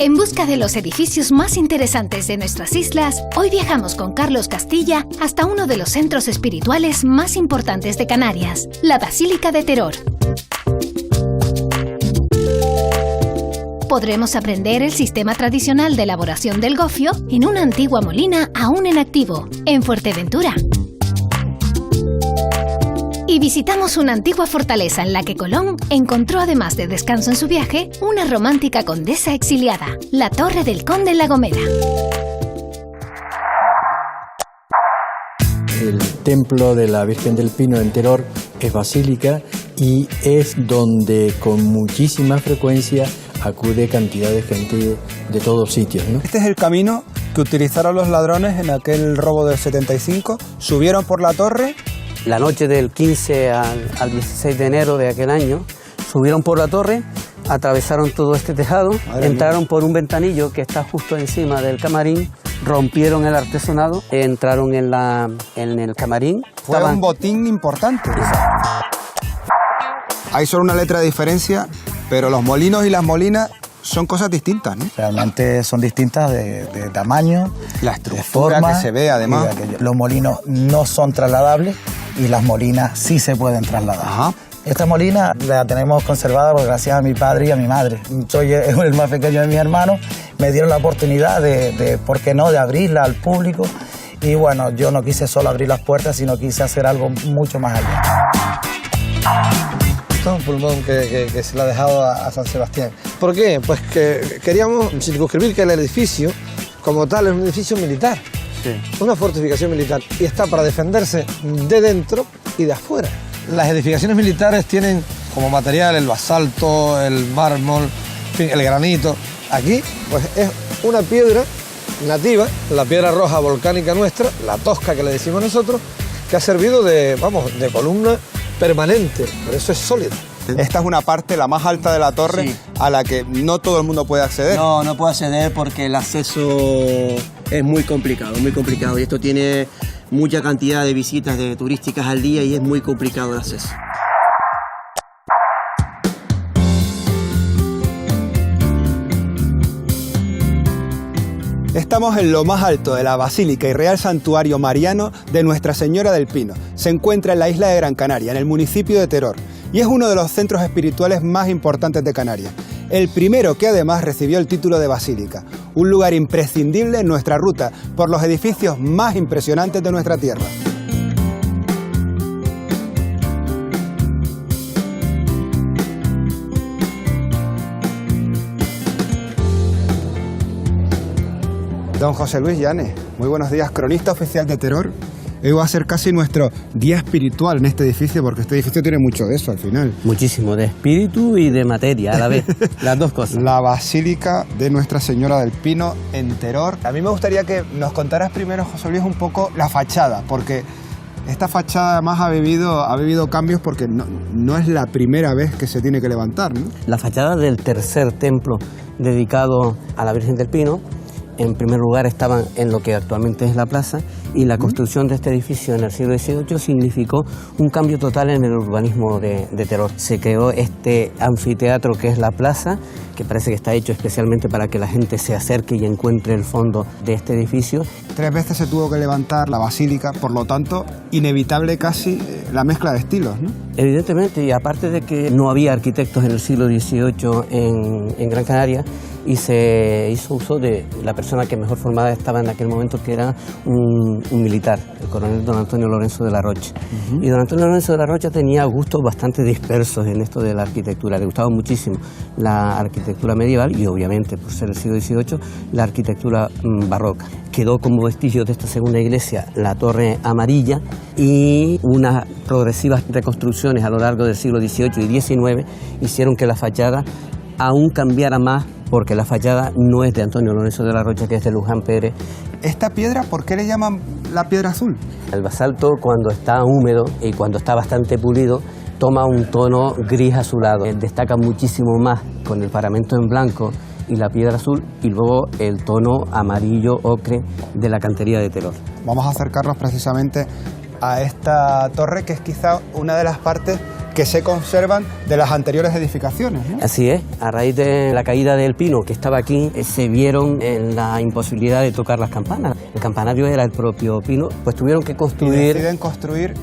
En busca de los edificios más interesantes de nuestras islas, hoy viajamos con Carlos Castilla hasta uno de los centros espirituales más importantes de Canarias, la Basílica de Teror. Podremos aprender el sistema tradicional de elaboración del gofio en una antigua molina aún en activo, en Fuerteventura. Y visitamos una antigua fortaleza en la que Colón encontró, además de descanso en su viaje, una romántica condesa exiliada, la Torre del Conde en La Gomera. El templo de la Virgen del Pino en Teror es basílica y es donde con muchísima frecuencia acude cantidad de gente de todos sitios, ¿no? Este es el camino que utilizaron los ladrones en aquel robo del 75. Subieron por la torre. La noche del 15 al 16 de enero de aquel año, subieron por la torre, atravesaron todo este tejado, entraron por un ventanillo que está justo encima del camarín, rompieron el artesonado, entraron en el camarín. Fue un botín importante. Hay solo una letra de diferencia, pero los molinos y las molinas son cosas distintas, ¿no? Realmente son distintas de tamaño, la de estructura forma, que se ve además. Los molinos no son trasladables y las molinas sí se pueden trasladar. Ajá. Esta molina la tenemos conservada porque gracias a mi padre y a mi madre. Soy el más pequeño de mis hermanos. Me dieron la oportunidad ¿por qué no?, de abrirla al público. Y bueno, yo no quise solo abrir las puertas, sino quise hacer algo mucho más allá. Esto es un pulmón que se le ha dejado a San Sebastián. ¿Por qué? Pues que queríamos circunscribir que el edificio, como tal, es un edificio militar. Sí. Una fortificación militar. Y está para defenderse de dentro y de afuera. Las edificaciones militares tienen como material el basalto, el mármol, en fin, el granito. Aquí, pues es una piedra nativa, la piedra roja volcánica nuestra, la tosca que le decimos nosotros, que ha servido de columna permanente, por eso es sólida. Esta es una parte, la más alta de la torre, sí, a la que no todo el mundo puede acceder. No puede acceder porque el acceso es muy complicado. Y esto tiene mucha cantidad de visitas turísticas al día y es muy complicado el acceso. Estamos en lo más alto de la Basílica y Real Santuario Mariano de Nuestra Señora del Pino. Se encuentra en la isla de Gran Canaria, en el municipio de Teror, y es uno de los centros espirituales más importantes de Canarias. El primero que además recibió el título de basílica, un lugar imprescindible en nuestra ruta por los edificios más impresionantes de nuestra tierra. Don José Luis Llanes, muy buenos días, cronista oficial de Teror. Hoy va a ser casi nuestro guía espiritual en este edificio, porque este edificio tiene mucho de eso al final. Muchísimo, de espíritu y de materia a la vez, las dos cosas. La Basílica de Nuestra Señora del Pino en Teror. A mí me gustaría que nos contaras primero, José Luis, un poco la fachada, porque esta fachada además ha vivido cambios porque no es la primera vez que se tiene que levantar, ¿no? La fachada del tercer templo dedicado a la Virgen del Pino, en primer lugar estaban en lo que actualmente es la plaza, y la construcción de este edificio en el siglo XVIII significó un cambio total en el urbanismo de Teror. Se creó este anfiteatro que es la plaza, que parece que está hecho especialmente para que la gente se acerque y encuentre el fondo de este edificio. 3 veces se tuvo que levantar la basílica, por lo tanto, inevitable casi la mezcla de estilos, ¿no? Evidentemente, y aparte de que no había arquitectos en el siglo XVIII en Gran Canaria, y se hizo uso de la persona que mejor formada estaba en aquel momento, que era un militar, el coronel don Antonio Lorenzo de la Rocha. Y don Antonio Lorenzo de la Rocha tenía gustos bastante dispersos en esto de la arquitectura. Le gustaba muchísimo la arquitectura medieval y, obviamente, por ser el siglo XVIII, la arquitectura barroca. Quedó como vestigio de esta segunda iglesia la torre amarilla, y unas progresivas reconstrucciones a lo largo del siglo XVIII y XIX hicieron que la fachada aún cambiara más, porque la fachada no es de Antonio Lorenzo de la Rocha, que es de Luján Pérez. ¿Esta piedra, por qué le llaman la piedra azul? El basalto, cuando está húmedo y cuando está bastante pulido, toma un tono gris azulado. Destaca muchísimo más con el paramento en blanco y la piedra azul, y luego el tono amarillo ocre de la cantería de Teror. Vamos a acercarnos precisamente a esta torre, que es quizá una de las partes que se conservan de las anteriores edificaciones, ¿no? Así es, a raíz de la caída del pino que estaba aquí, se vieron en la imposibilidad de tocar las campanas. El campanario era el propio pino, pues tuvieron que Y construir... deciden construir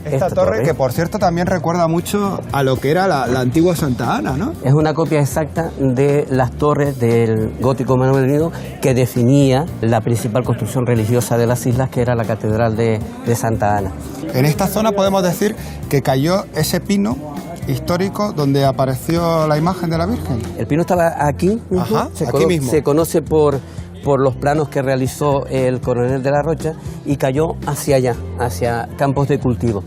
esta Esta torre, torre. que por cierto también recuerda mucho a lo que era la antigua Santa Ana, ¿no? Es una copia exacta de las torres del gótico manuelino que definía la principal construcción religiosa de las islas, que era la Catedral de Santa Ana. En esta zona podemos decir que cayó ese pino histórico donde apareció la imagen de la Virgen. El pino estaba aquí mismo, Ajá, aquí mismo. Se conoce por los planos que realizó el coronel de la Rocha y cayó hacia allá, hacia campos de cultivo.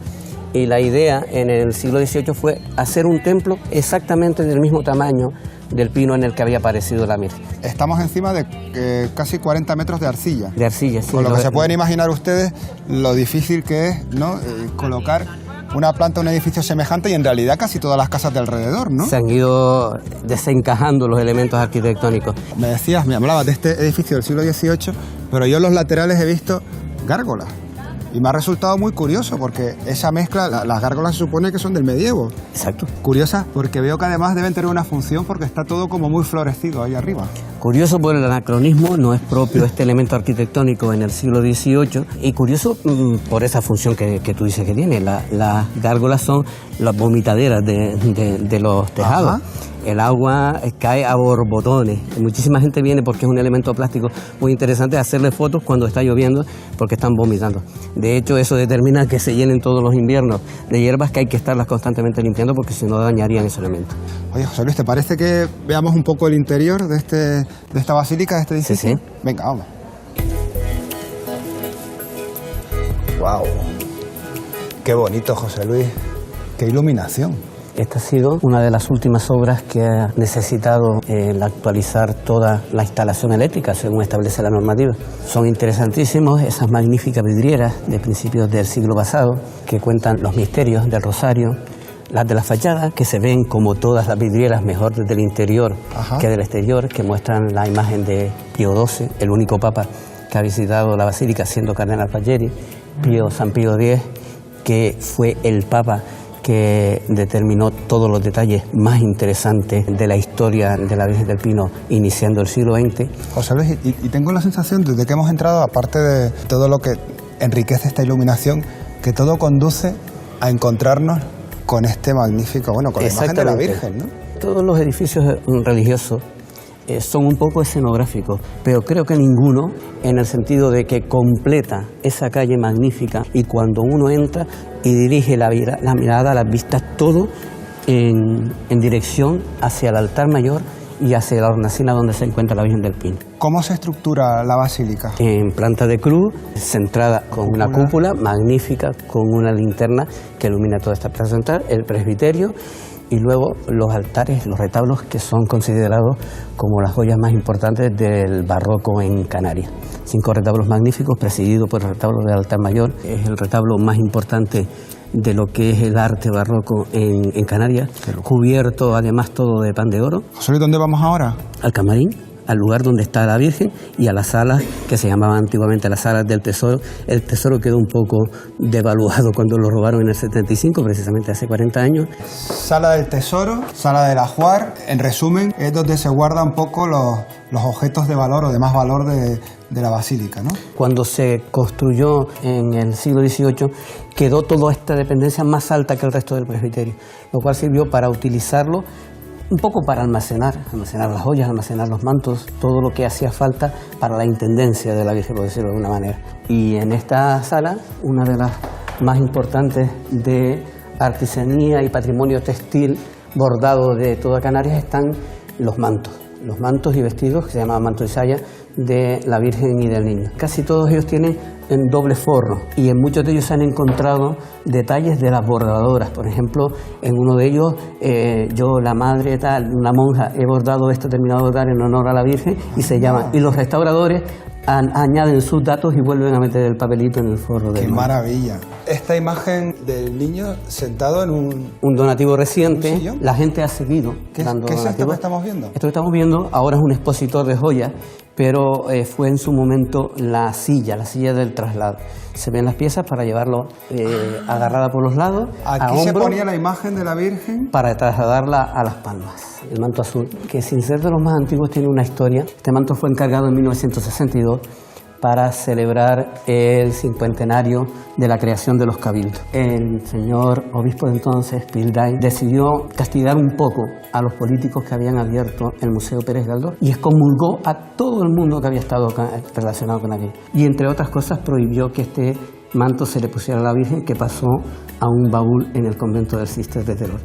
Y la idea en el siglo XVIII fue hacer un templo exactamente del mismo tamaño del pino en el que había aparecido la Virgen. Estamos encima de casi 40 metros de arcilla. De arcilla, sí. Con lo que se pueden imaginar ustedes lo difícil que es, ¿no? Colocar una planta, un edificio semejante y en realidad casi todas las casas de alrededor, ¿no? Se han ido desencajando los elementos arquitectónicos. Me decías, me hablabas de este edificio del siglo XVIII, pero yo en los laterales he visto gárgolas. Y me ha resultado muy curioso porque esa mezcla, las gárgolas se supone que son del medievo. Exacto. Curiosas porque veo que además deben tener una función porque está todo como muy florecido ahí arriba. Curioso por el anacronismo, no es propio este elemento arquitectónico en el siglo XVIII y curioso por esa función que tú dices que tiene. Las gárgolas son las vomitaderas de los tejados. Ajá. El agua cae a borbotones. Muchísima gente viene porque es un elemento plástico muy interesante a hacerle fotos cuando está lloviendo porque están vomitando. De hecho, eso determina que se llenen todos los inviernos de hierbas que hay que estarlas constantemente limpiando porque si no dañarían ese elemento. Oye, José Luis, ¿te parece que veamos un poco el interior de esta basílica, de este edificio? Sí. Venga, vamos. ¡Wow! Qué bonito, José Luis. ¡Qué iluminación! Esta ha sido una de las últimas obras que ha necesitado el actualizar toda la instalación eléctrica según establece la normativa. Son interesantísimos esas magníficas vidrieras de principios del siglo pasado que cuentan los misterios del Rosario, las de la fachada que se ven como todas las vidrieras mejor desde el interior Ajá. que del exterior, que muestran la imagen de Pío XII, el único papa que ha visitado la basílica siendo cardenal Palleri, San Pío X, que fue el papa que determinó todos los detalles más interesantes de la historia de la Virgen del Pino iniciando el siglo XX. José Luis, y tengo la sensación desde que hemos entrado, aparte de todo lo que enriquece esta iluminación, que todo conduce a encontrarnos con este magnífico, bueno, con la imagen de la Virgen, ¿no? Todos los edificios religiosos son un poco escenográficos, pero creo que ninguno en el sentido de que completa esa calle magnífica y cuando uno entra y dirige la mirada, las vistas, todo en dirección hacia el altar mayor y hacia la hornacina donde se encuentra la Virgen del Pino. ¿Cómo se estructura la basílica? En planta de cruz, centrada con una cúpula magnífica, con una linterna que ilumina toda esta plaza central, el presbiterio y luego los altares, los retablos que son considerados como las joyas más importantes del barroco en Canarias. 5 retablos magníficos presididos por el retablo del altar mayor, es el retablo más importante de lo que es el arte barroco en Canarias, cubierto además todo de pan de oro. José Luis, ¿dónde vamos ahora? Al camarín, al lugar donde está la Virgen y a las salas que se llamaban antiguamente las salas del tesoro. El tesoro quedó un poco devaluado cuando lo robaron en el 75, precisamente hace 40 años. Sala del Tesoro, sala del ajuar, en resumen, es donde se guardan un poco los objetos de valor o de más valor de la basílica, ¿no? Cuando se construyó en el siglo XVIII, quedó toda esta dependencia más alta que el resto del presbiterio, lo cual sirvió para utilizarlo un poco para almacenar las joyas, almacenar los mantos, todo lo que hacía falta para la intendencia de la Virgen, por decirlo de alguna manera. Y en esta sala, una de las más importantes de artesanía y patrimonio textil bordado de toda Canarias, están los mantos y vestidos que se llaman manto y saya de la Virgen y del Niño. Casi todos ellos tienen en doble forro y en muchos de ellos se han encontrado detalles de las bordadoras. Por ejemplo, en uno de ellos, yo, la madre tal, una monja, he bordado este terminado de bordar en honor a la Virgen y se llama. Y los restauradores añaden sus datos y vuelven a meter el papelito en el forro del ¡Qué manto. maravilla! Esta imagen del niño sentado en un donativo reciente, ¿Un sillón? La gente ha seguido ¿Qué dando es esto donativos. que estamos viendo? Esto que estamos viendo ahora es un expositor de joyas, pero fue en su momento la silla del traslado. Se ven las piezas para llevarlo agarrada por los lados. Aquí se ponía la imagen de la Virgen para trasladarla a Las Palmas. El manto azul, que sin ser de los más antiguos tiene una historia. Este manto fue encargado en 1962 para celebrar el cincuentenario de la creación de los cabildos. El señor obispo de entonces, Pilday, decidió castigar un poco a los políticos que habían abierto el Museo Pérez Galdós y excomulgó a todo el mundo que había estado relacionado con aquello. Y entre otras cosas prohibió que este manto se le pusiera a la Virgen, que pasó a un baúl en el convento del Cister de Teror.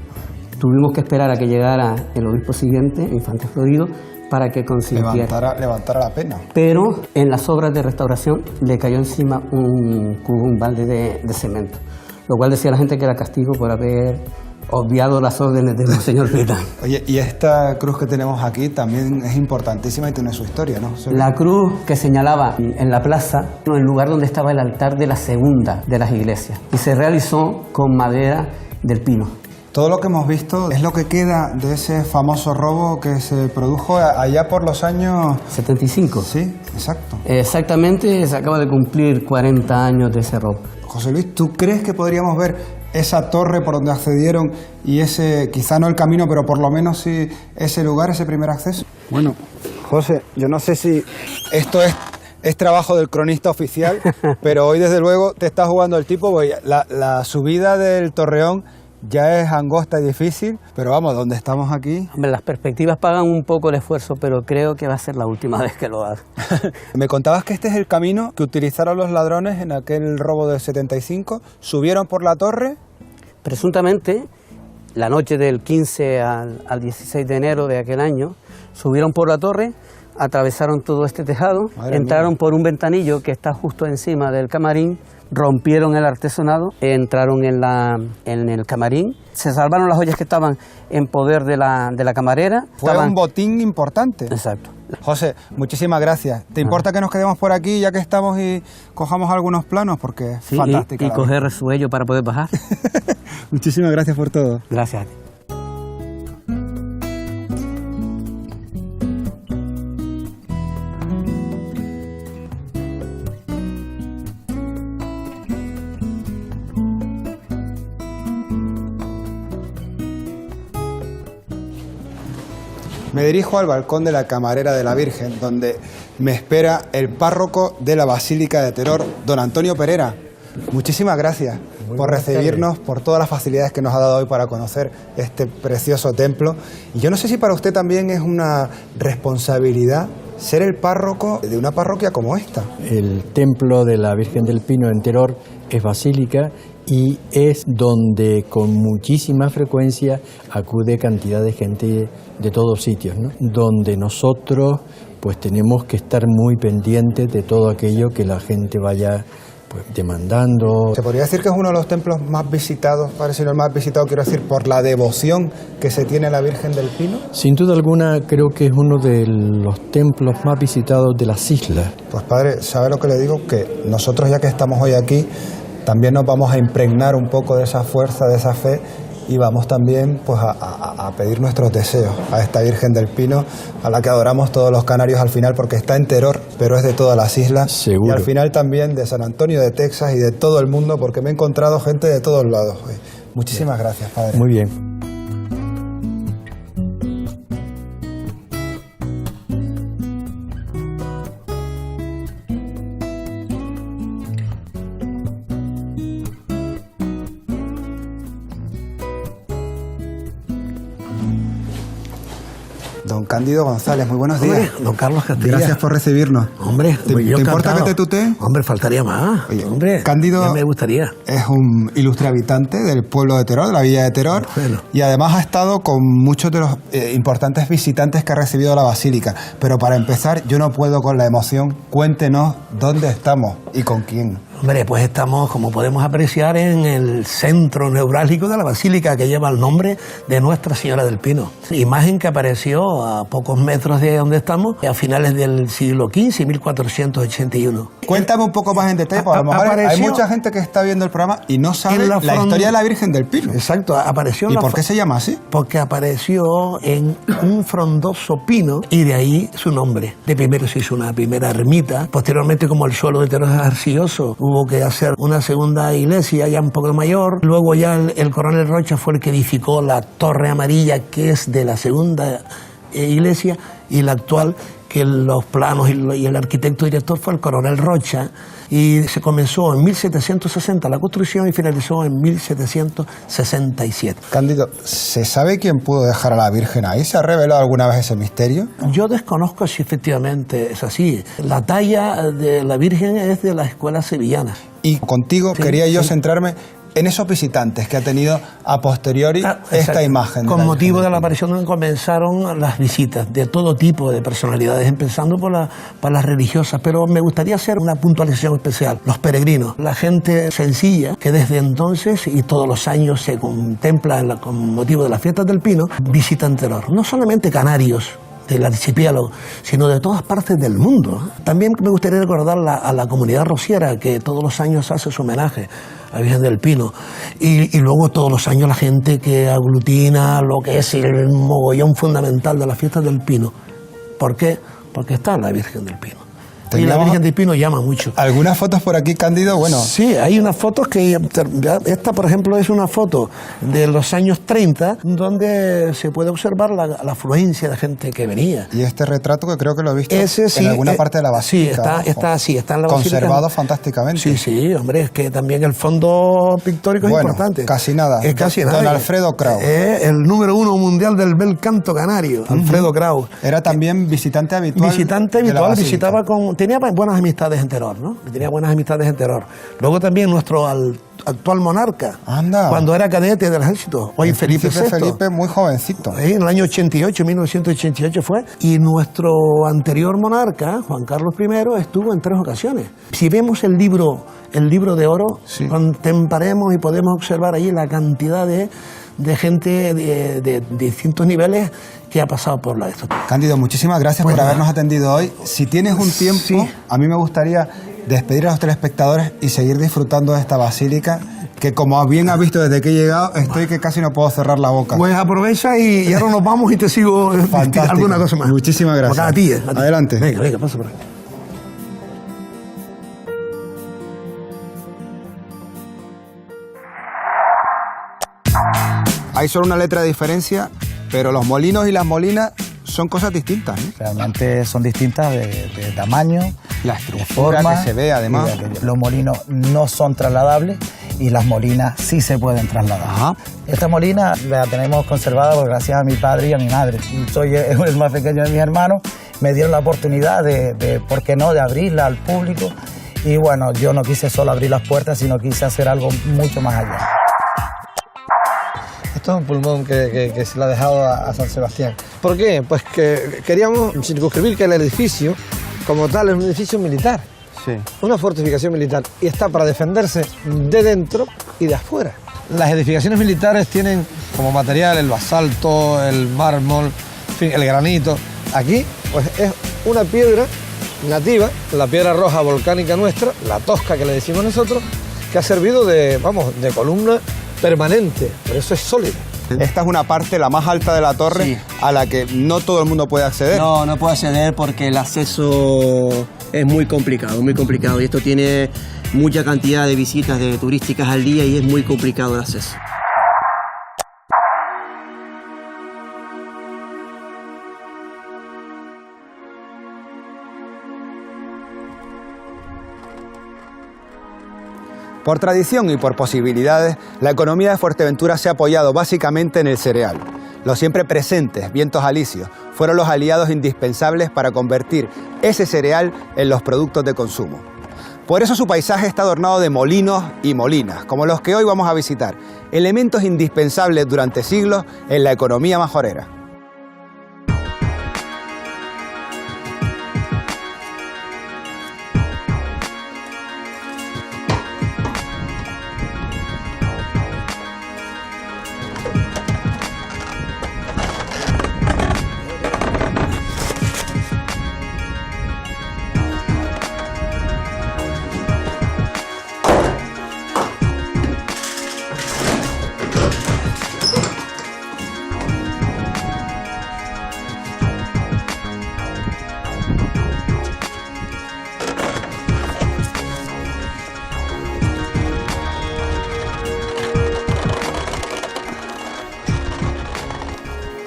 Tuvimos que esperar a que llegara el obispo siguiente, Infante Florido, para que consintiera. Levantara la pena. Pero en las obras de restauración le cayó encima un balde de cemento, lo cual decía la gente que era castigo por haber obviado las órdenes del Monseñor Pilday. Oye, y esta cruz que tenemos aquí también es importantísima y tiene su historia, ¿no? La cruz que señalaba en la plaza, el lugar donde estaba el altar de la segunda de las iglesias, y se realizó con madera del pino. Todo lo que hemos visto es lo que queda de ese famoso robo que se produjo allá por los años 75. Sí, exacto. Exactamente, se acaba de cumplir 40 años de ese robo. José Luis, ¿tú crees que podríamos ver esa torre por donde accedieron y ese, quizá no el camino, pero por lo menos sí ese lugar, ese primer acceso? Bueno, José, yo no sé si esto es trabajo del cronista oficial, pero hoy desde luego te está jugando el tipo, porque la subida del Torreón ya es angosta y difícil, pero vamos, donde estamos aquí... Hombre, las perspectivas pagan un poco el esfuerzo, pero creo que va a ser la última vez que lo haga. Me contabas que este es el camino que utilizaron los ladrones en aquel robo del 75. ¿Subieron por la torre? Presuntamente, la noche del 15 al 16 de enero de aquel año, subieron por la torre, atravesaron todo este tejado, entraron por un ventanillo que está justo encima del camarín, rompieron el artesonado, entraron en el camarín, se salvaron las joyas que estaban en poder de la camarera. Fue un botín importante. Exacto. José, muchísimas gracias. ¿Te importa que nos quedemos por aquí ya que estamos y cojamos algunos planos? Porque es fantástica. Y coger resuello para poder bajar. Muchísimas gracias por todo. Gracias a ti. Me dirijo al balcón de la camarera de la Virgen, donde me espera el párroco de la Basílica de Teror, don Antonio Perera. Muchísimas gracias por recibirnos, por todas las facilidades que nos ha dado hoy para conocer este precioso templo. Y yo no sé si para usted también es una responsabilidad ser el párroco de una parroquia como esta. El templo de la Virgen del Pino en Teror es basílica y es donde con muchísima frecuencia acude cantidad de gente de todos sitios, ¿no? Donde nosotros pues tenemos que estar muy pendientes de todo aquello que la gente vaya pues demandando. ¿Se podría decir que es uno de los templos más visitados, parece el más visitado, quiero decir, por la devoción que se tiene a la Virgen del Pino? Sin duda alguna creo que es uno de los templos más visitados de las islas. Pues padre, ¿sabe lo que le digo? Que nosotros ya que estamos hoy aquí, también nos vamos a impregnar un poco de esa fuerza, de esa fe, y vamos también pues a pedir nuestros deseos a esta Virgen del Pino, a la que adoramos todos los canarios al final, porque está en Teror, pero es de todas las islas. Seguro. Y al final también de San Antonio de Texas y de todo el mundo, porque me he encontrado gente de todos lados. Muchísimas gracias, padre. Muy bien. Don Cándido González, muy buenos días. Hombre, don Carlos Castilla. Gracias por recibirnos. Hombre, ¿Te importa que te tutee? Hombre, faltaría más. Oye, hombre, Cándido ya me gustaría. Es un ilustre habitante del pueblo de Teror, de la villa de Teror, Bueno. y además ha estado con muchos de los importantes visitantes que ha recibido la basílica. Pero para empezar, yo no puedo con la emoción. Cuéntenos dónde estamos y con quién. Hombre, pues estamos, como podemos apreciar, en el centro neurálgico de la basílica que lleva el nombre de Nuestra Señora del Pino. Imagen que apareció a pocos metros de donde estamos a finales del siglo XV, 1481. Cuéntame un poco más en detalle, porque a lo mejor hay mucha gente que está viendo el programa y no sabe la historia de la Virgen del Pino. Exacto, apareció. ¿Y por qué se llama así? Porque apareció en un frondoso pino y de ahí su nombre. De primero se hizo una primera ermita, posteriormente, como el suelo de Teror es arcilloso, hubo que hacer una segunda iglesia ya un poco mayor. Luego ya el coronel Rocha fue el que edificó la torre amarilla, que es de la segunda iglesia, y la actual, que los planos y el arquitecto director fue el coronel Rocha, y se comenzó en 1760 la construcción y finalizó en 1767. Cándido, ¿se sabe quién pudo dejar a la Virgen ahí? ¿Se ha revelado alguna vez ese misterio? Yo desconozco si efectivamente es así. La talla de la Virgen es de la escuela sevillana. Y contigo quería yo centrarme en esos visitantes que ha tenido a posteriori esta imagen. Con motivo de la aparición comenzaron las visitas de todo tipo de personalidades, empezando por las religiosas, pero me gustaría hacer una puntualización especial. Los peregrinos, la gente sencilla que desde entonces y todos los años se contempla con motivo de las fiestas del Pino, visitan Teror. No solamente canarios del archipiélago, sino de todas partes del mundo. También me gustaría recordar a la comunidad rociera, que todos los años hace su homenaje a la Virgen del Pino, y luego todos los años la gente que aglutina lo que es el mogollón fundamental de las fiestas del Pino. ¿Por qué? Porque está la Virgen del Pino. Y la Virgen del Pino llama mucho. ¿Algunas fotos por aquí, Cándido? Bueno. Sí, hay unas fotos que... Esta, por ejemplo, es una foto de los años 30, donde se puede observar la afluencia de gente que venía. Y este retrato, que creo que lo he visto en alguna parte de la basílica. Sí, está en la basílica. Conservado fantásticamente. Sí, hombre, es que también el fondo pictórico es importante. Casi nada. Es casi nada. Don Alfredo Kraus. El número 1 mundial del bel canto canario, Alfredo Kraus. Era también visitante habitual. Visitaba tenía buenas amistades en Teror, ¿no? Tenía buenas amistades en Teror. Luego también nuestro actual monarca, cuando era cadete del ejército, hoy Felipe VI. Felipe, muy jovencito. En el año 1988 fue. Y nuestro anterior monarca, Juan Carlos I, estuvo en 3 ocasiones. Si vemos el libro de oro, contemplaremos y podemos observar ahí la cantidad de gente de distintos niveles que ha pasado por la esto. Cándido, muchísimas gracias por habernos atendido hoy. Si tienes un tiempo, a mí me gustaría despedir a los telespectadores y seguir disfrutando de esta basílica, que como bien has visto desde que he llegado, estoy que casi no puedo cerrar la boca. Pues aprovecha y ahora nos vamos y te sigo alguna cosa más. Muchísimas gracias. A ti. Adelante. Venga, pasa por aquí. Hay solo una letra de diferencia, pero los molinos y las molinas son cosas distintas, ¿no? Realmente son distintas de tamaño, la estructura forma, que se ve, además. Los molinos no son trasladables y las molinas sí se pueden trasladar. Ajá. Esta molina la tenemos conservada gracias a mi padre y a mi madre. Soy el más pequeño de mis hermanos. Me dieron la oportunidad ¿por qué no?, de abrirla al público. Y bueno, yo no quise solo abrir las puertas, sino quise hacer algo mucho más allá. Esto es un pulmón que se le ha dejado a San Sebastián. ¿Por qué? Pues que queríamos circunscribir que el edificio, como tal, es un edificio militar. Sí. Una fortificación militar. Y está para defenderse de dentro y de afuera. Las edificaciones militares tienen como material el basalto, el mármol, en fin, el granito. Aquí, pues es una piedra nativa, la piedra roja volcánica nuestra, la tosca que le decimos nosotros, que ha servido de columna permanente, por eso es sólida. Esta es una parte, la más alta de la torre, a la que no todo el mundo puede acceder. No puede acceder porque el acceso es muy complicado, y esto tiene mucha cantidad de visitas turísticas al día y es muy complicado el acceso. Por tradición y por posibilidades, la economía de Fuerteventura se ha apoyado básicamente en el cereal. Los siempre presentes vientos alisios fueron los aliados indispensables para convertir ese cereal en los productos de consumo. Por eso su paisaje está adornado de molinos y molinas, como los que hoy vamos a visitar, elementos indispensables durante siglos en la economía majorera.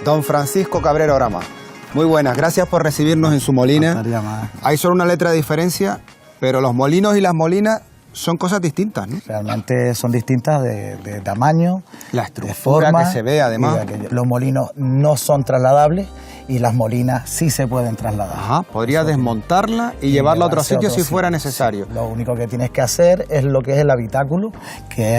Don Francisco Cabrero Grama. Muy buenas, gracias por recibirnos en su molina. Hay solo una letra de diferencia, pero los molinos y las molinas son cosas distintas, ¿no? Realmente son distintas de tamaño, la de estructura forma, que se ve además. Los molinos no son trasladables y las molinas sí se pueden trasladar. Ajá, podría desmontarla y llevarla a otro sitio si fuera necesario. Sí. Lo único que tienes que hacer es lo que es el habitáculo,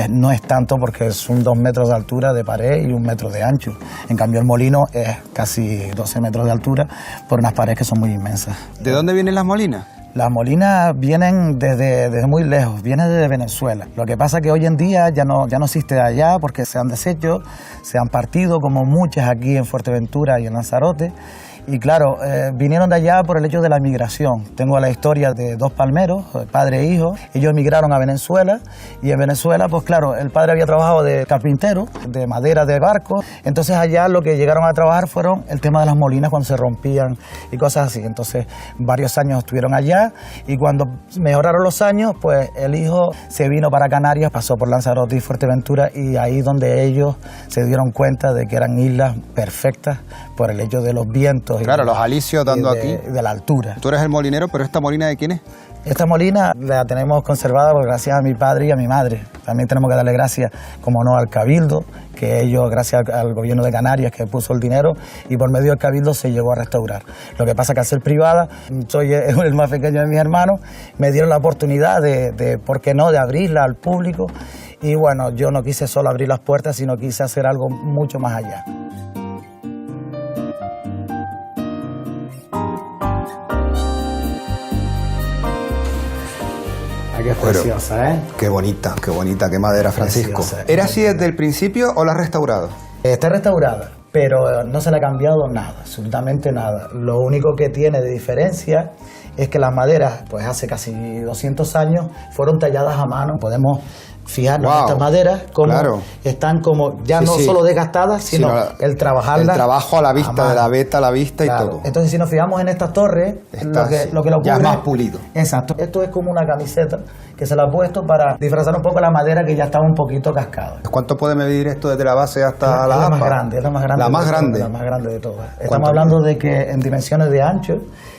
no es tanto porque son 2 metros de altura de pared y 1 metro de ancho. En cambio el molino es casi 12 metros de altura por unas paredes que son muy inmensas. ¿De dónde vienen las molinas? Las molinas vienen desde muy lejos, vienen desde Venezuela. Lo que pasa es que hoy en día ya no existe allá porque se han deshecho, se han partido como muchas aquí en Fuerteventura y en Lanzarote. Y claro, vinieron de allá por el hecho de la migración. Tengo la historia de 2 palmeros, padre e hijo. Ellos emigraron a Venezuela y en Venezuela, pues claro, el padre había trabajado de carpintero, de madera de barco. Entonces allá lo que llegaron a trabajar fueron el tema de las molinas cuando se rompían y cosas así. Entonces varios años estuvieron allá y cuando mejoraron los años, pues el hijo se vino para Canarias, pasó por Lanzarote y Fuerteventura y ahí donde ellos se dieron cuenta de que eran islas perfectas por el hecho de los vientos. Claro, los alisios dando aquí. De la altura. Tú eres el molinero, pero ¿esta molina de quién es? Esta molina la tenemos conservada gracias a mi padre y a mi madre. También tenemos que darle gracias, como no, al Cabildo, que ellos, gracias al gobierno de Canarias, que puso el dinero, y por medio del Cabildo se llegó a restaurar. Lo que pasa es que al ser privada, soy el más pequeño de mis hermanos, me dieron la oportunidad ¿por qué no?, de abrirla al público. Y bueno, yo no quise solo abrir las puertas, sino quise hacer algo mucho más allá. Qué preciosa, ¿eh? Qué bonita, qué madera, Francisco. Preciosa. ¿Era así desde el principio o la has restaurado? Está restaurada, pero no se le ha cambiado nada, absolutamente nada. Lo único que tiene de diferencia es que las maderas, pues hace casi 200 años, fueron talladas a mano. Podemos fijarnos en estas maderas, como están como ya no solo desgastadas, sino el trabajarlas. El trabajo a la vista, de la veta a la vista y todo. Entonces, si nos fijamos en estas torres, lo que le ocurre, ya es más pulido. Exacto. Esto es como una camiseta que se la ha puesto para disfrazar un poco la madera que ya estaba un poquito cascada. ¿Cuánto puede medir esto desde la base hasta la más apa? grande, es la más grande. La más grande. La más grande de todas. Estamos hablando de que en dimensiones de ancho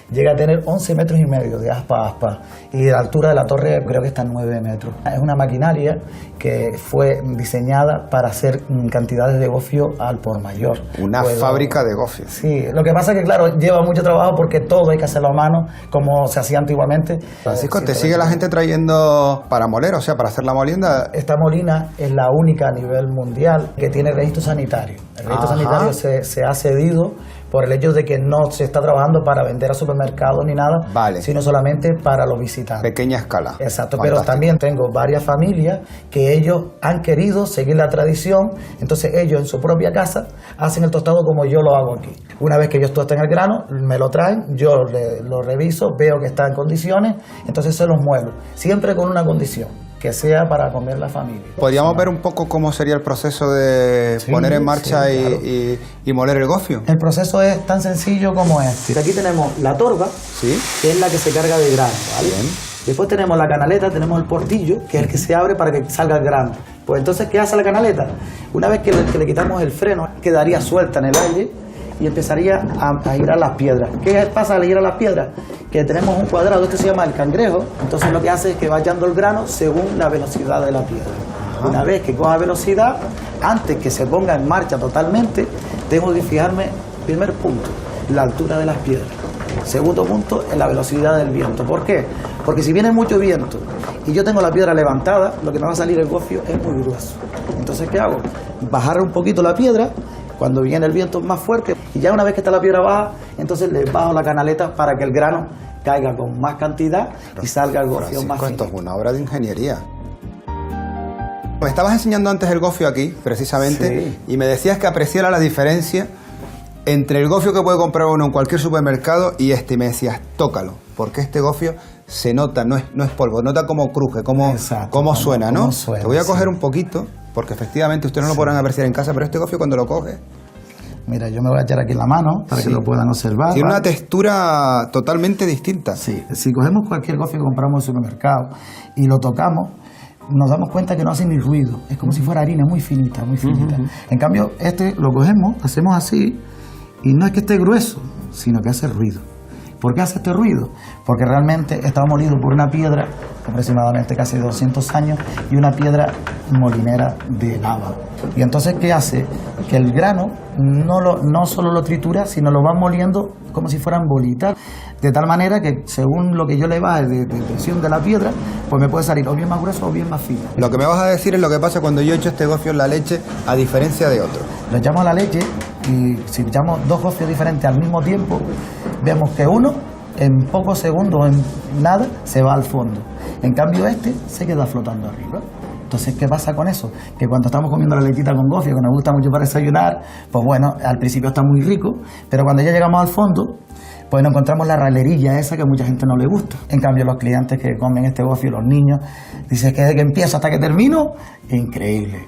llega a tener 11 metros y medio de aspa a aspa, y de la altura de la torre creo que está en 9 metros. Es una maquinaria que fue diseñada para hacer cantidades de gofio al por mayor. Una fábrica de gofio. Sí, lo que pasa es que claro, lleva mucho trabajo porque todo hay que hacerlo a mano, como se hacía antiguamente. Francisco, ¿te sigue la gente trayendo para moler, o sea, para hacer la molienda? Esta molina es la única a nivel mundial que tiene registro sanitario. El registro sanitario se ha cedido por el hecho de que no se está trabajando para vender a supermercados ni nada, sino solamente para los visitantes. Pequeña escala. Exacto, pero también tengo varias familias que ellos han querido seguir la tradición, entonces ellos en su propia casa hacen el tostado como yo lo hago aquí. Una vez que ellos tostan el grano, me lo traen, yo lo reviso, veo que está en condiciones, entonces se los muelo, siempre con una condición, que sea para comer la familia. ¿Podríamos ver un poco cómo sería el proceso de poner en marcha y moler el gofio? El proceso es tan sencillo como es. Aquí tenemos la torba, que es la que se carga de grano, ¿vale? Después tenemos la canaleta, tenemos el portillo, que es el que se abre para que salga el grano. Pues entonces, ¿qué hace la canaleta? Una vez que le quitamos el freno, quedaría suelta en el aire y empezaría a ir a las piedras. ¿Qué pasa al ir a las piedras? Que tenemos un cuadrado, esto se llama el cangrejo, entonces lo que hace es que va echando el grano según la velocidad de la piedra. Una vez que coja velocidad, antes que se ponga en marcha totalmente, tengo que fijarme, primer punto, la altura de las piedras. Segundo punto, en la velocidad del viento. ¿Por qué? Porque si viene mucho viento y yo tengo la piedra levantada, lo que me va a salir el gofio es muy grueso. Entonces, ¿qué hago? Bajar un poquito la piedra cuando viene el viento más fuerte, y ya una vez que está la piedra baja, entonces le bajo la canaleta para que el grano caiga con más cantidad y salga el gofio más fino. Esto es una obra de ingeniería. Me estabas enseñando antes el gofio aquí, precisamente, y me decías que apreciara la diferencia entre el gofio que puede comprar uno en cualquier supermercado y este, y me decías, tócalo, porque este gofio se nota, no es polvo, nota cómo cruje, cómo suena, ¿no? Te voy a coger un poquito, porque efectivamente ustedes no lo podrán apreciar en casa, pero este gofio cuando lo coge... Mira, yo me voy a echar aquí en la mano para que lo puedan observar. Tiene una textura totalmente distinta. Sí, si cogemos cualquier gofio que compramos en el supermercado y lo tocamos, nos damos cuenta que no hace ni ruido. Es como si fuera harina muy finita, muy finita. En cambio, este lo cogemos, hacemos así Y no es que esté grueso, sino que hace ruido. ¿Por qué hace este ruido? Porque realmente está molido por una piedra, aproximadamente casi 200 años, y una piedra molinera de lava. Y entonces, ¿qué hace? Que el grano no solo lo tritura, sino lo va moliendo como si fueran bolitas, de tal manera que según lo que yo le baje de presión de la piedra, pues me puede salir o bien más grueso o bien más fino. Lo que me vas a decir es lo que pasa cuando yo echo este gofio en la leche, a diferencia de otros. Lo echamos a la leche y si echamos 2 gofios diferentes al mismo tiempo, vemos que uno en pocos segundos, en nada, se va al fondo. En cambio este se queda flotando arriba. Entonces, ¿qué pasa con eso? Que cuando estamos comiendo la lechita con gofio, que nos gusta mucho para desayunar, pues bueno, al principio está muy rico, pero cuando ya llegamos al fondo, pues nos encontramos la ralerilla esa que a mucha gente no le gusta. En cambio, los clientes que comen este gofio, los niños, dicen que desde que empiezo hasta que termino, increíble.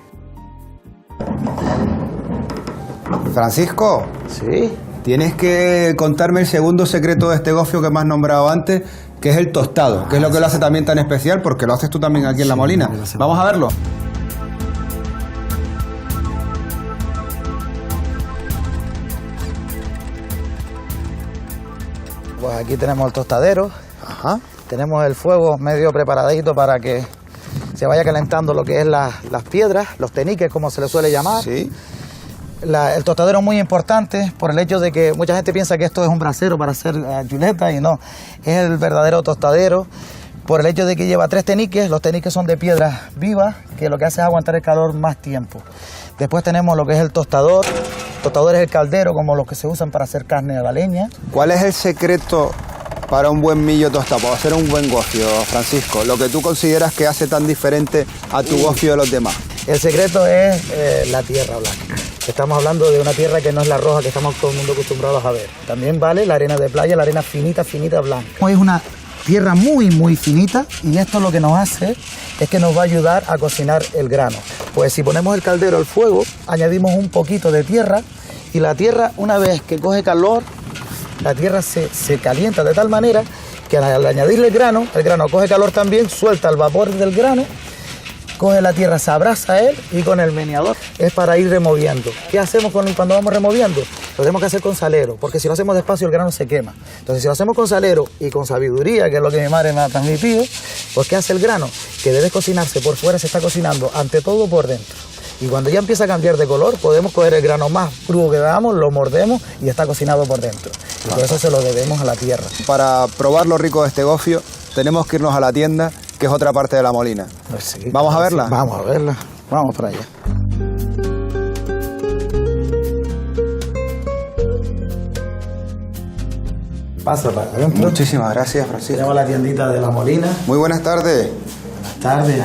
Francisco. Sí. Tienes que contarme el segundo secreto de este gofio que me has nombrado antes, que es el tostado, que es lo que lo hace también tan especial, porque lo haces tú también aquí en La Molina. Vamos a verlo. Pues aquí tenemos el tostadero. Ajá. Tenemos el fuego medio preparadito para que se vaya calentando lo que es las piedras, los teniques, como se le suele llamar. Sí. El tostadero es muy importante por el hecho de que mucha gente piensa que esto es un brasero para hacer chuletas y no, es el verdadero tostadero por el hecho de que lleva 3 teniques. Los teniques son de piedras vivas que lo que hace es aguantar el calor más tiempo. Después tenemos lo que es el tostador. El tostador es el caldero, como los que se usan para hacer carne a la leña. ¿Cuál es el secreto para un buen millo tostado, para hacer un buen gofio, Francisco? Lo que tú consideras que hace tan diferente a tu gofio de los demás. El secreto es la tierra blanca. Estamos hablando de una tierra que no es la roja que estamos todo el mundo acostumbrados a ver. También vale la arena de playa, la arena finita, finita, blanca. Es una tierra muy, muy finita y esto lo que nos hace es que nos va a ayudar a cocinar el grano. Pues si ponemos el caldero al fuego, añadimos un poquito de tierra y la tierra, una vez que coge calor, la tierra se calienta de tal manera que al añadirle el grano coge calor también, suelta el vapor del grano, coge la tierra, se abraza a él y con el meneador es para ir removiendo. ¿Qué hacemos cuando vamos removiendo? Lo tenemos que hacer con salero, porque si lo hacemos despacio el grano se quema. Entonces si lo hacemos con salero y con sabiduría, que es lo que mi madre me ha transmitido, pues ¿qué hace el grano? Que debe cocinarse por fuera, se está cocinando ante todo por dentro. Y cuando ya empieza a cambiar de color, podemos coger el grano más crudo que veamos, lo mordemos y está cocinado por dentro. Y por eso se lo debemos a la tierra. Para probar lo rico de este gofio, tenemos que irnos a la tienda, que es otra parte de La Molina. Pues sí, ¿Vamos a verla? Sí, vamos a verla. Vamos para allá. Pasa para adentro. Muchísimas gracias, Francisco. Tenemos la tiendita de La Molina. Muy buenas tardes. Buenas tardes.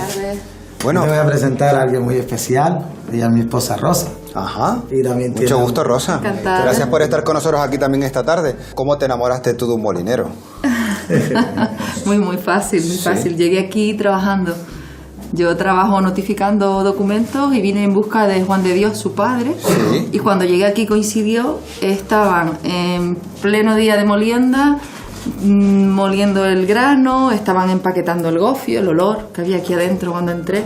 Bueno. Te voy a presentar a alguien muy especial. Ella es mi esposa Rosa. Ajá. Y también mucho gusto, Rosa. Encantada. Gracias por estar con nosotros aquí también esta tarde. ¿Cómo te enamoraste tú de un molinero? Muy fácil, muy fácil. Llegué aquí trabajando. Yo trabajo notificando documentos y vine en busca de Juan de Dios, su padre. Sí. Y cuando llegué aquí coincidió, estaban en pleno día de molienda, moliendo el grano, estaban empaquetando el gofio, el olor que había aquí adentro cuando entré.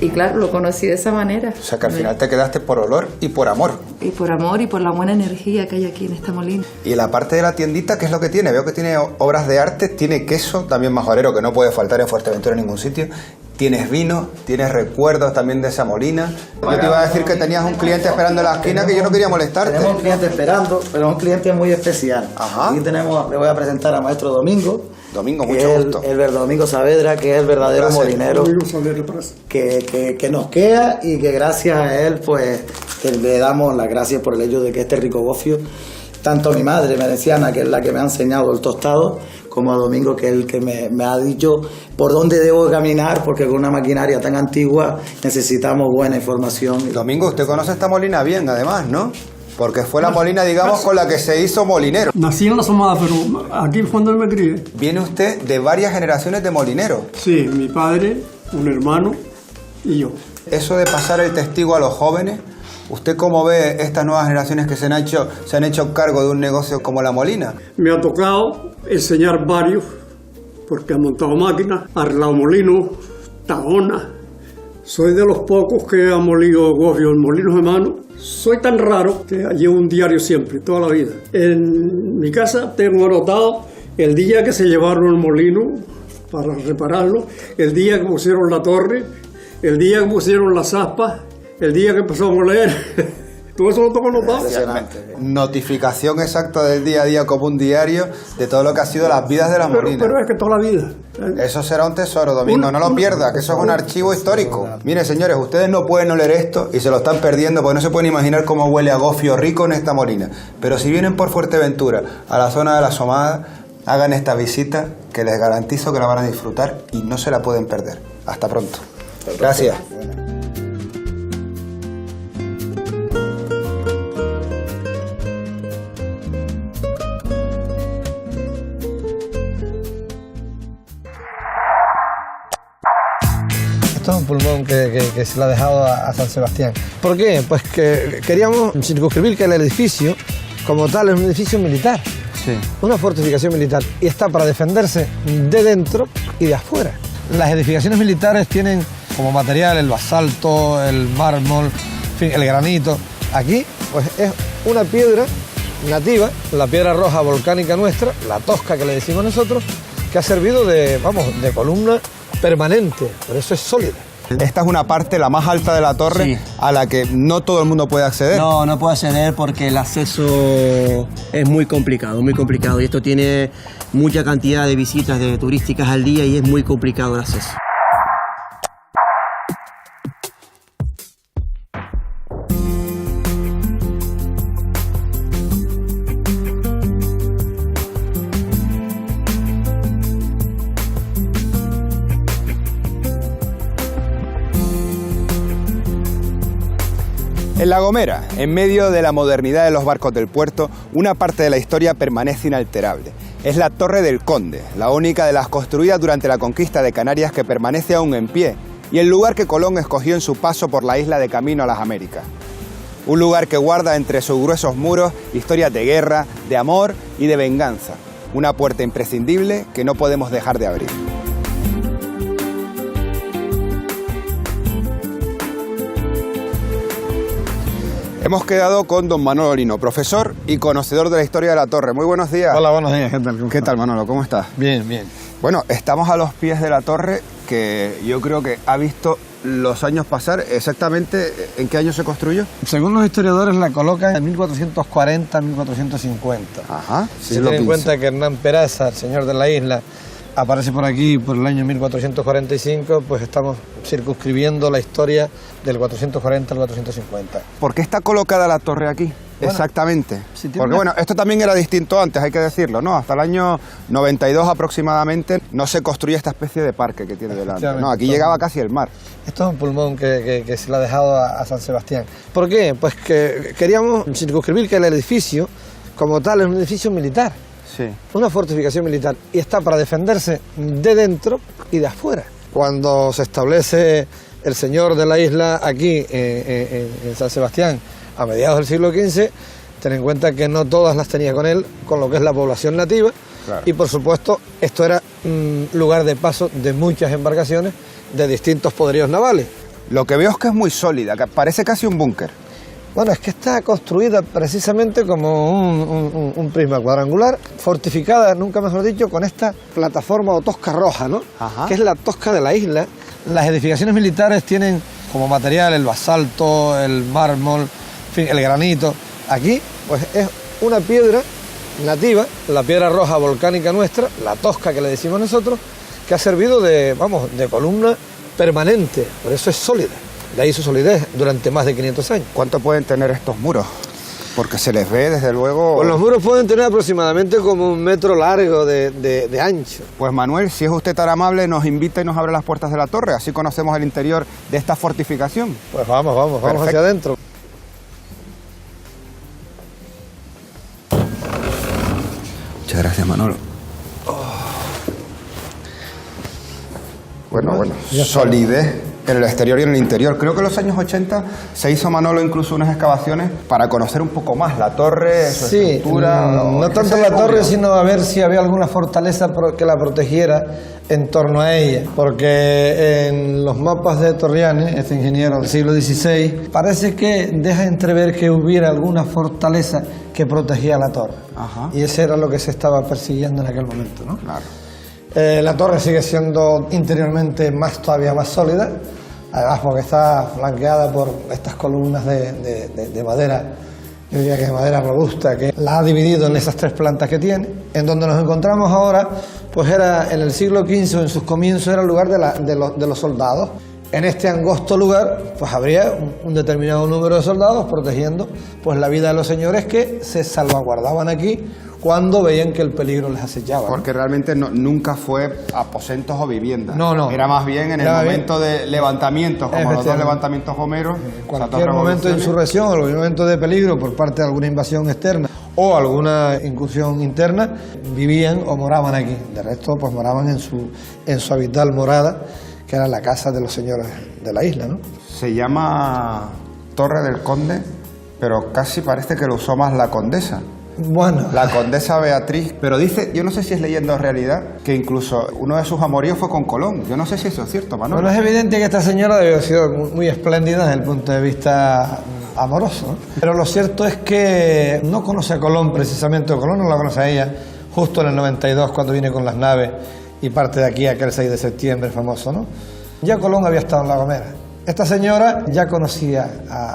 Y claro, lo conocí de esa manera. O sea que al final te quedaste por olor y por amor. Y por amor y por la buena energía que hay aquí en esta molina. Y la parte de la tiendita, ¿qué es lo que tiene? Veo que tiene obras de arte, tiene queso, también majorero, que no puede faltar en Fuerteventura en ningún sitio. Tienes vino, tienes recuerdos también de esa molina. Yo te iba a decir que tenías un cliente esperando en la esquina, que yo no quería molestarte. Tenemos un cliente esperando, pero es un cliente muy especial. Ajá. Aquí le voy a presentar a maestro Domingo. Domingo, que mucho es gusto. Domingo Saavedra, que es el verdadero Un placer. molinero que nos queda y que gracias a él pues le damos las gracias por el hecho de que este rico gofio, tanto a mi madre Mereciana, que es la que me ha enseñado el tostado, como a Domingo, que es el que me ha dicho por dónde debo caminar, porque con una maquinaria tan antigua necesitamos buena información. Domingo, usted conoce esta molina bien, además, ¿no? Porque fue la molina, digamos, con la que se hizo molinero. Nací en La Somada, pero aquí fue donde me crié. Viene usted de varias generaciones de molineros. Sí, mi padre, un hermano y yo. Eso de pasar el testigo a los jóvenes, ¿usted cómo ve estas nuevas generaciones que se han hecho cargo de un negocio como la molina? Me ha tocado enseñar varios, porque han montado máquinas, arreglado molinos, taonas, Soy de los pocos que ha molido gofio en molinos de mano. Soy tan raro que llevo un diario siempre, toda la vida. En mi casa tengo anotado el día que se llevaron el molino para repararlo, el día que pusieron la torre, el día que pusieron las aspas, el día que empezó a moler. Todo eso lo tengo anotado. Notificación exacta del día a día como un diario de todo lo que ha sido las vidas de la molina. Pero es que toda la vida. Eso será un tesoro, Domingo, no lo pierda, que eso es un archivo histórico. Mire, señores, ustedes no pueden oler esto y se lo están perdiendo porque no se pueden imaginar cómo huele a gofio rico en esta molina. Pero si vienen por Fuerteventura, a la zona de la Somada, hagan esta visita que les garantizo que la van a disfrutar y no se la pueden perder. Hasta pronto. Gracias. Esto es un pulmón que se lo ha dejado a San Sebastián. ¿Por qué? Pues que queríamos circunscribir que el edificio, como tal, es un edificio militar. Sí. Una fortificación militar. Y está para defenderse de dentro y de afuera. Las edificaciones militares tienen como material el basalto, el mármol, en fin, el granito. Aquí, pues es una piedra nativa, la piedra roja volcánica nuestra, la tosca que le decimos nosotros, que ha servido de columna permanente, por eso es sólida. Esta es una parte, la más alta de la torre, Sí. a la que no todo el mundo puede acceder. No, no puedo acceder porque el acceso es muy complicado, muy complicado. Y esto tiene mucha cantidad de visitas turísticas al día y es muy complicado el acceso. En La Gomera, en medio de la modernidad de los barcos del puerto, una parte de la historia permanece inalterable. Es la Torre del Conde, la única de las construidas durante la conquista de Canarias que permanece aún en pie, y el lugar que Colón escogió en su paso por la isla de camino a las Américas. Un lugar que guarda entre sus gruesos muros historias de guerra, de amor y de venganza. Una puerta imprescindible que no podemos dejar de abrir. Hemos quedado con don Manolo Lino, profesor y conocedor de la historia de la torre. Muy buenos días. Hola, buenos días, ¿qué tal? ¿Qué tal, Manolo? ¿Cómo estás? Bien, bien. Bueno, estamos a los pies de la torre, que yo creo que ha visto los años pasar. Exactamente, ¿en qué año se construyó? Según los historiadores la colocan en 1440-1450. Ajá, Si se tiene en cuenta que Hernán Peraza, el señor de la isla, aparece por aquí por el año 1445, pues estamos circunscribiendo la historia del 440 al 450. ¿Por qué está colocada la torre aquí? Bueno, exactamente. si tiene Porque una- bueno, esto también era distinto antes, hay que decirlo, ¿no? Hasta el año 92 aproximadamente no se construía esta especie de parque que tiene delante, ¿no? Aquí Efectivamente. llegaba casi el mar. Esto es un pulmón que se lo ha dejado a San Sebastián. ¿Por qué? Pues que queríamos circunscribir que el edificio, como tal, es un edificio militar. Sí. Una fortificación militar y está para defenderse de dentro y de afuera. Cuando se establece el señor de la isla aquí en San Sebastián a mediados del siglo XV, ten en cuenta que no todas las tenía con él, con lo que es la población nativa, Claro. y por supuesto esto era lugar de paso de muchas embarcaciones de distintos poderíos navales. Lo que veo es que es muy sólida, que parece casi un búnker. Bueno, es que está construida precisamente como un prisma cuadrangular, fortificada, nunca mejor dicho, con esta plataforma o tosca roja, ¿no? Ajá. Que es la tosca de la isla. Las edificaciones militares tienen como material el basalto, el mármol, en fin, el granito. Aquí, pues es una piedra nativa, la piedra roja volcánica nuestra, la tosca que le decimos nosotros, que ha servido de columna permanente, por eso es sólida. De ahí su solidez durante más de 500 años. ¿Cuánto pueden tener estos muros? Porque se les ve, desde luego... Pues los muros pueden tener aproximadamente como 1 metro largo de ancho. Pues Manuel, si es usted tan amable, nos invita y nos abre las puertas de la torre, así conocemos el interior de esta fortificación. Pues vamos Perfecto. hacia adentro. Muchas gracias, Manolo. Bueno, Ya está. solidez en el exterior y en el interior. Creo que en los años 80 se hizo, Manolo, incluso unas excavaciones para conocer un poco más la torre, su estructura. No tanto la torre, sino a ver si había alguna fortaleza que la protegiera en torno a ella, porque en los mapas de Torriani, este ingeniero del siglo XVI, parece que deja entrever que hubiera alguna fortaleza que protegía la torre. Ajá. Y eso era lo que se estaba persiguiendo en aquel momento, ¿no? Claro. La torre sigue siendo interiormente todavía más sólida, además porque está flanqueada por estas columnas de madera, yo diría que de madera robusta, que la ha dividido en esas 3 plantas que tiene. En donde nos encontramos ahora, pues era en el siglo XV, o en sus comienzos, era el lugar de los soldados. En este angosto lugar, pues habría un determinado número de soldados protegiendo pues la vida de los señores que se salvaguardaban aquí cuando veían que el peligro les acechaba. Porque realmente nunca fue aposentos o viviendas. No. Era más bien en el momento de levantamientos, como los 2 levantamientos gomeros. En cualquier momento de insurrección o algún momento de peligro por parte de alguna invasión externa o alguna incursión interna, vivían o moraban aquí. De resto, pues moraban en su habitual morada, que era la casa de los señores de la isla, ¿no? Se llama Torre del Conde, pero casi parece que lo usó más la condesa. Bueno, la condesa Beatriz, pero dice, yo no sé si es leyenda o realidad, que incluso uno de sus amoríos fue con Colón. Yo no sé si eso es cierto, Manolo. Bueno, es evidente que esta señora debió haber sido muy espléndida desde el punto de vista amoroso, ¿no? Pero lo cierto es que no conoce a Colón precisamente, Colón no la conoce a ella, justo en el 92 cuando viene con las naves y parte de aquí aquel 6 de septiembre famoso, ¿no? Ya Colón había estado en La Gomera. Esta señora ya conocía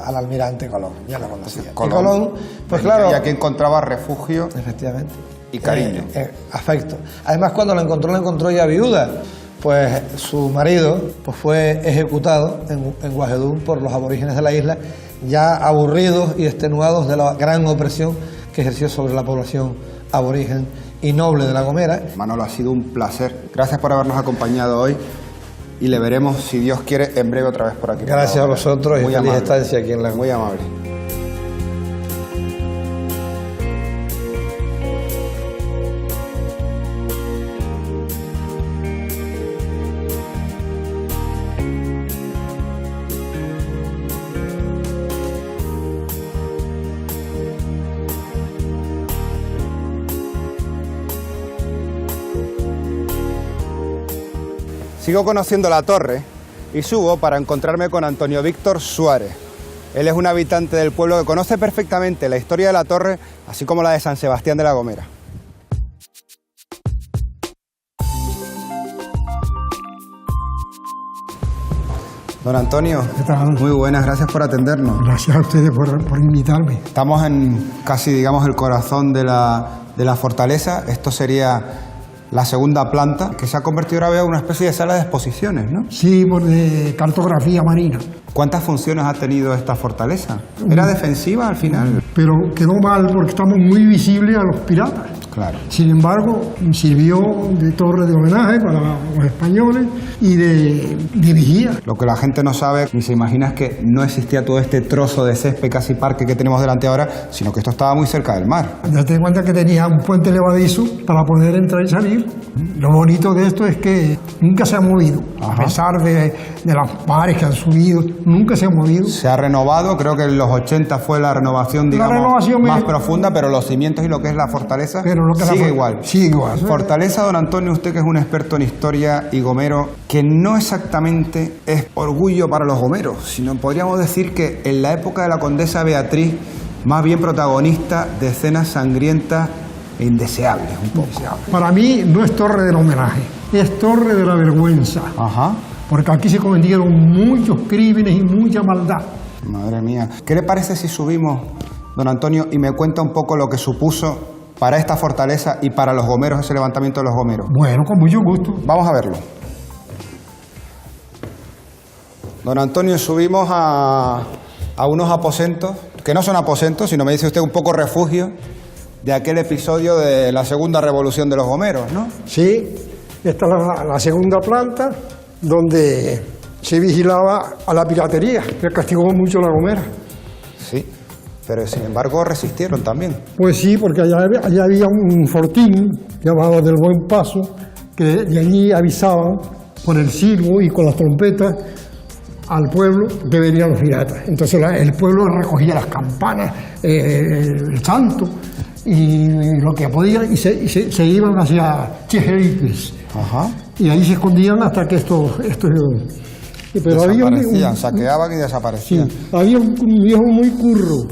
al almirante Colón, ya la conocía. Y Colón, pues claro... Y aquí encontraba refugio. Efectivamente. Y cariño. Afecto. Además, cuando la encontró ya viuda. Pues su marido pues fue ejecutado en Guajedú por los aborígenes de la isla, ya aburridos y extenuados de la gran opresión que ejerció sobre la población aborigen y noble de La Gomera. Manolo, ha sido un placer. Gracias por habernos acompañado hoy. Y le veremos, si Dios quiere, en breve otra vez por aquí. Gracias a vosotros y feliz estancia aquí en La Gomera. Muy amable. Sigo conociendo la torre y subo para encontrarme con Antonio Víctor Suárez. Él es un habitante del pueblo que conoce perfectamente la historia de la torre, así como la de San Sebastián de la Gomera. Don Antonio, ¿qué tal? Muy buenas, gracias por atendernos. Gracias a ustedes por invitarme. Estamos en casi, digamos, el corazón de la fortaleza. Esto sería la segunda planta, que se ha convertido ahora en una especie de sala de exposiciones, ¿no? Sí, de cartografía marina. ¿Cuántas funciones ha tenido esta fortaleza? ¿Era defensiva al final? Pero quedó mal porque estamos muy visibles a los piratas. Claro. Sin embargo, sirvió de torre de homenaje para los españoles y de vigía. Lo que la gente no sabe ni se imagina es que no existía todo este trozo de césped, casi parque que tenemos delante ahora, sino que esto estaba muy cerca del mar. Date cuenta que tenía un puente levadizo para poder entrar y salir. Lo bonito de esto es que nunca se ha movido. Ajá. A pesar de las pares que han subido, nunca se ha movido. Se ha renovado, creo que en los 80 fue la renovación, digamos, más profunda, pero los cimientos y lo que es la fortaleza sigue igual. Sigue igual. Fortaleza, don Antonio, usted que es un experto en historia y gomero, que no exactamente es orgullo para los gomeros, sino podríamos decir que en la época de la condesa Beatriz, más bien protagonista de escenas sangrientas e indeseables, un poco. Para mí no es torre del homenaje, es torre de la vergüenza. Ajá. Porque aquí se cometieron muchos crímenes y mucha maldad. Madre mía. ¿Qué le parece si subimos, don Antonio, y me cuenta un poco lo que supuso para esta fortaleza y para los gomeros, ese levantamiento de los gomeros? Bueno, con mucho gusto. Vamos a verlo. Don Antonio, subimos a unos aposentos, que no son aposentos, sino me dice usted un poco refugio de aquel episodio de la segunda revolución de los gomeros, ¿no? Sí, esta es la segunda planta donde se vigilaba a la piratería, que castigó mucho La Gomera. Sí, pero sin embargo resistieron también. Pues sí, porque allá había un fortín llamado del Buen Paso, que de allí avisaban con el silbo y con las trompetas al pueblo que venían los piratas. Entonces el pueblo recogía las campanas, el santo y lo que podían y se iban hacia Chejeripes. Ajá. Y ahí se escondían hasta que esto pero desaparecían, saqueaban y desaparecían. Sí, había un viejo muy curro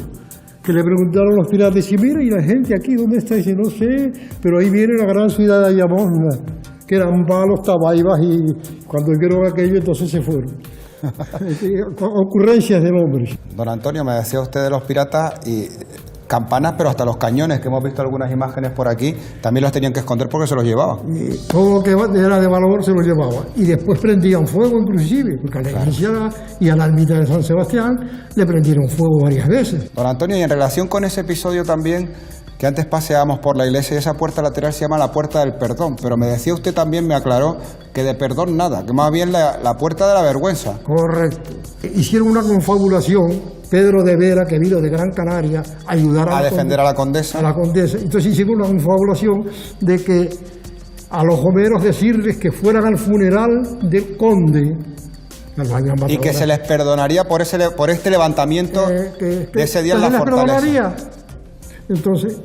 que le preguntaron a los piratas, dice, mira, ¿y la gente aquí dónde está? Dice, no sé, pero ahí viene la gran ciudad de Ayamonga, que eran palos, tabaibas, y cuando vieron aquello entonces se fueron. Ocurrencias del hombre. Don Antonio, me decía usted de los piratas y campanas, pero hasta los cañones, que hemos visto algunas imágenes por aquí, también los tenían que esconder porque se los llevaban. Todo lo que era de valor se lo llevaba. Y después prendían fuego inclusive, porque a la iglesia y a la ermita de San Sebastián le prendieron fuego varias veces. Don Antonio, y en relación con ese episodio también, que antes paseábamos por la iglesia y esa puerta lateral se llama la puerta del perdón, pero me decía usted también, me aclaró, que de perdón nada, que más bien la puerta de la vergüenza. Correcto. Hicieron una confabulación, Pedro de Vera, que vino de Gran Canaria, a ayudar a defender a la condesa. A la condesa. Entonces hicieron una confabulación de que a los homeros decirles que fueran al funeral del conde. Y que se les perdonaría por este levantamiento de ese día en la fortaleza. Entonces,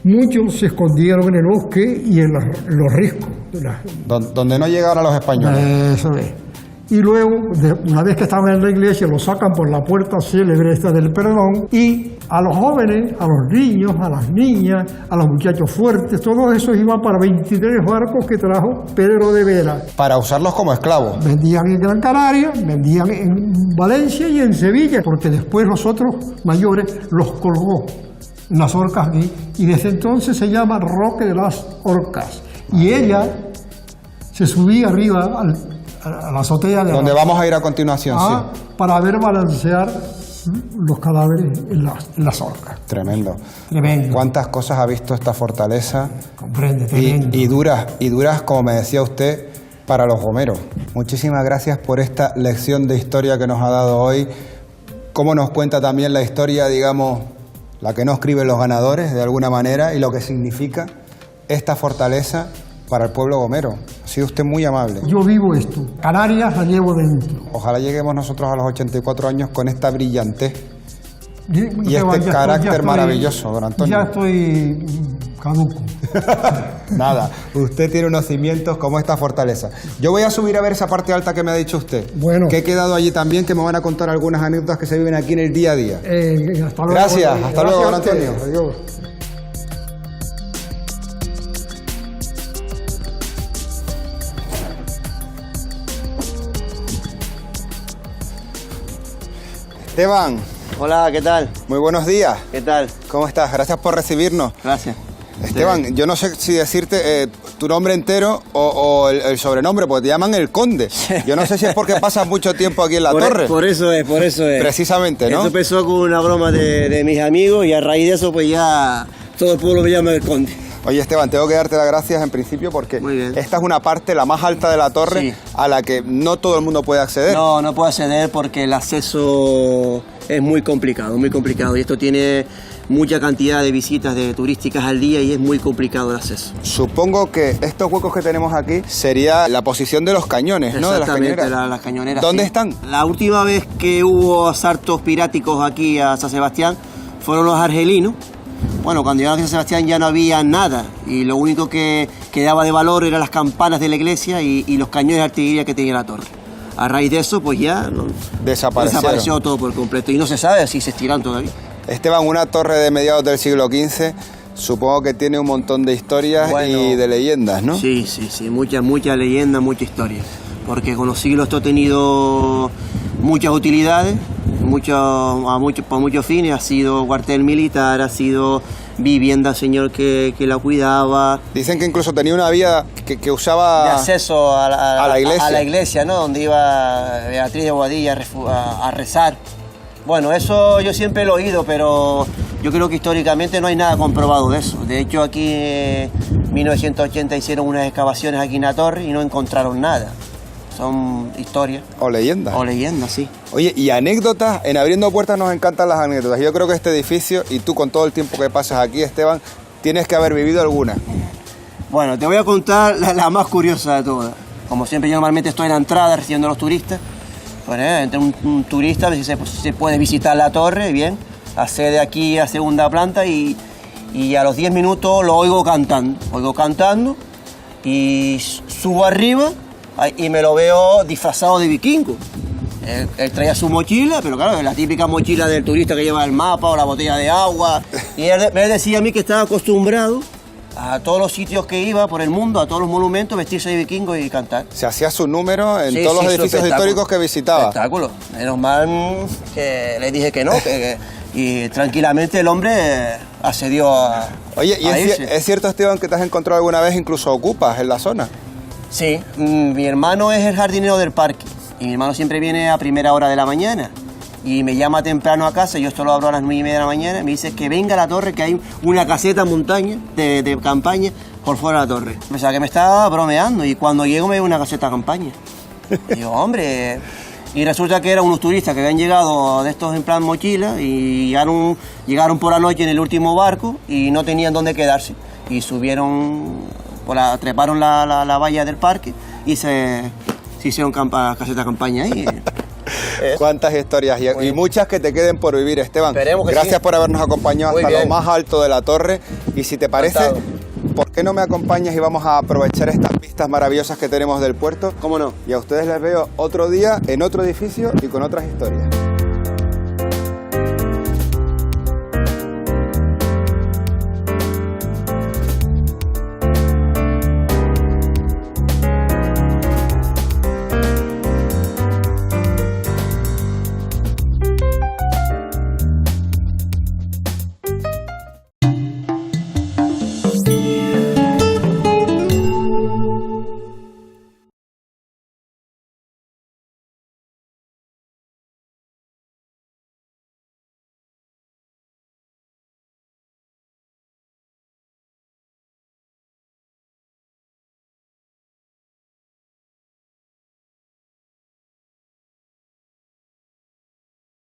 muchos se escondieron en el bosque y en los riscos. Donde no llegaron los españoles. Eso es. Y luego, una vez que estaban en la iglesia, los sacan por la puerta célebre esta del perdón, y a los jóvenes, a los niños, a las niñas, a los muchachos fuertes, todos esos iban para 23 barcos que trajo Pedro de Vera. Para usarlos como esclavos. Vendían en Gran Canaria, vendían en Valencia y en Sevilla, porque después los otros mayores los colgó en las orcas aquí, y desde entonces se llama Roque de las Orcas. Y ella se subía arriba a la azotea de donde vamos a ir a continuación, sí. Para ver balancear los cadáveres en las orcas. Tremendo. Tremendo. ¿Cuántas cosas ha visto esta fortaleza? Comprende, tremendo. Y duras, como me decía usted, para los gomeros. Muchísimas gracias por esta lección de historia que nos ha dado hoy. Cómo nos cuenta también la historia, digamos, la que no escriben los ganadores, de alguna manera, y lo que significa esta fortaleza para el pueblo gomero. Ha sido usted muy amable. Yo vivo esto. Canarias la llevo dentro. Ojalá lleguemos nosotros a los 84 años con esta brillantez y este carácter maravilloso, don Antonio. Ya estoy caduco. Nada, usted tiene unos cimientos como esta fortaleza. Yo voy a subir a ver esa parte alta que me ha dicho usted. Bueno. Que he quedado allí también, que me van a contar algunas anécdotas que se viven aquí en el día a día. Hasta luego. Gracias, hasta luego, don Antonio. Adiós. Esteban. Hola, ¿qué tal? Muy buenos días. ¿Qué tal? ¿Cómo estás? Gracias por recibirnos. Gracias. Esteban, yo no sé si decirte tu nombre entero o el sobrenombre, porque te llaman el Conde. Yo no sé si es porque pasas mucho tiempo aquí en la torre. Por eso es. Precisamente, ¿no? Eso empezó con una broma de mis amigos y a raíz de eso pues ya todo el pueblo me llama el Conde. Oye, Esteban, tengo que darte las gracias en principio porque esta es una parte, la más alta de la torre, sí, a la que no todo el mundo puede acceder. No puede acceder porque el acceso es muy complicado. Y esto tiene mucha cantidad de visitas turísticas al día y es muy complicado el acceso. Supongo que estos huecos que tenemos aquí sería la posición de los cañones, ¿no? Exactamente, de las cañoneras. ¿Dónde sí están? La última vez que hubo asaltos piráticos aquí a San Sebastián fueron los argelinos. Bueno, cuando llegaron a San Sebastián ya no había nada y lo único que quedaba de valor eran las campanas de la iglesia y los cañones de artillería que tenía la torre. A raíz de eso, pues ya desapareció todo por completo y no se sabe si se estiran todavía. Esteban, una torre de mediados del siglo XV, supongo que tiene un montón de historias y de leyendas, ¿no? Sí, mucha leyenda, mucha historia. Porque con los siglos esto ha tenido muchas utilidades, por muchos fines. Ha sido cuartel militar, ha sido vivienda del señor que la cuidaba. Dicen que incluso tenía una vía que usaba... de acceso a la iglesia. A la iglesia, ¿no? Donde iba Beatriz de Boadilla a rezar. Bueno, eso yo siempre lo he oído, pero yo creo que históricamente no hay nada comprobado de eso. De hecho, aquí en 1980 hicieron unas excavaciones aquí en la torre y no encontraron nada. Son historias. O leyendas. O leyendas, sí. Oye, y anécdotas, en Abriendo Puertas nos encantan las anécdotas. Yo creo que este edificio, y tú con todo el tiempo que pasas aquí, Esteban, tienes que haber vivido alguna. Bueno, te voy a contar la más curiosa de todas. Como siempre, yo normalmente estoy en la entrada recibiendo a los turistas. Pues entre un turista, a ver si se puede visitar la torre, bien, accede aquí a segunda planta y a los 10 minutos lo oigo cantando y subo arriba y me lo veo disfrazado de vikingo. Él traía su mochila, pero claro, es la típica mochila del turista que lleva el mapa o la botella de agua. Y él me decía a mí que estaba acostumbrado a todos los sitios que iba por el mundo, a todos los monumentos, vestirse de vikingo y cantar. Se hacía su número en todos los edificios históricos que visitaba. Espectáculo. Menos mal que le dije que no, y tranquilamente el hombre accedió a Oye, ¿y irse. es cierto, Esteban, que te has encontrado alguna vez incluso ocupas en la zona? Sí, mi hermano es el jardinero del parque y mi hermano siempre viene a primera hora de la mañana y me llama temprano a casa, yo esto lo abro a las 9:30 de la mañana y me dice que venga a la torre, que hay una caseta montaña de campaña por fuera de la torre. Pensaba que me estaba bromeando y cuando llego me veo una caseta de campaña. Y digo, hombre... Y resulta que eran unos turistas que habían llegado de estos en plan mochila y llegaron por la noche en el último barco y no tenían dónde quedarse. Y subieron, treparon la valla del parque y se hicieron caseta de campaña ahí. Cuántas historias y muchas que te queden por vivir, Esteban. Gracias por habernos acompañado hasta lo más alto de la torre. Y si te parece, ¿por qué no me acompañas y vamos a aprovechar estas vistas maravillosas que tenemos del puerto? ¿Cómo no? Y a ustedes les veo otro día en otro edificio y con otras historias.